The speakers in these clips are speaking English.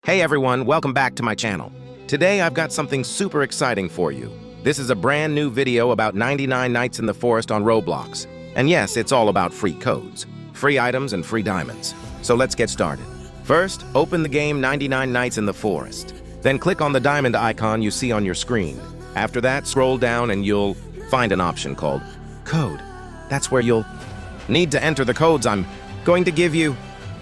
Hey everyone, welcome back to my channel. Today I've got something super exciting for you. This is a brand new video about 99 Nights in the Forest on Roblox. And yes, it's all about free codes, free items, and free diamonds. So let's get started. First, open the game 99 Nights in the Forest. Then click on the diamond icon you see on your screen. After that, scroll down and you'll find an option called Code. That's where you'll need to enter the codes I'm going to give you.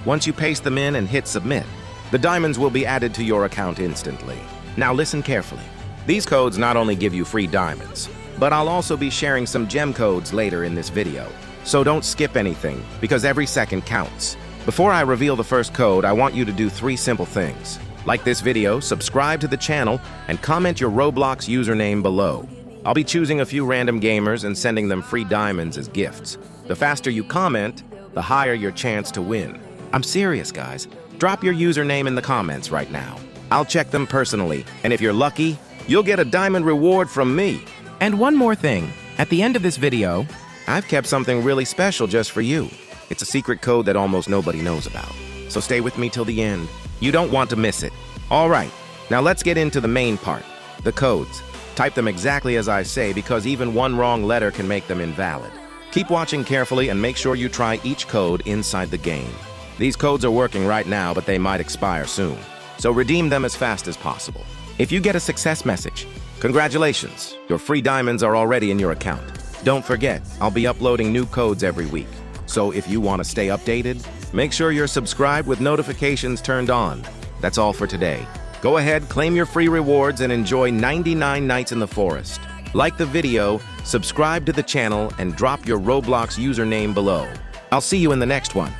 Once you paste them in and hit Submit, the diamonds will be added to your account instantly. Now listen carefully. These codes not only give you free diamonds, but I'll also be sharing some gem codes later in this video. So don't skip anything, because every second counts. Before I reveal the first code, I want you to do 3 simple things. Like this video, subscribe to the channel, and comment your Roblox username below. I'll be choosing a few random gamers and sending them free diamonds as gifts. The faster you comment, the higher your chance to win. I'm serious, guys. Drop your username in the comments right now. I'll check them personally, and if you're lucky, you'll get a diamond reward from me. And one more thing. At the end of this video, I've kept something really special just for you. It's a secret code that almost nobody knows about. So stay with me till the end. You don't want to miss it. All right, now let's get into the main part, the codes. Type them exactly as I say, because even one wrong letter can make them invalid. Keep watching carefully and make sure you try each code inside the game. These codes are working right now, but they might expire soon. So redeem them as fast as possible. If you get a success message, congratulations, your free diamonds are already in your account. Don't forget, I'll be uploading new codes every week. So if you want to stay updated, make sure you're subscribed with notifications turned on. That's all for today. Go ahead, claim your free rewards, and enjoy 99 Nights in the Forest. Like the video, subscribe to the channel, and drop your Roblox username below. I'll see you in the next one.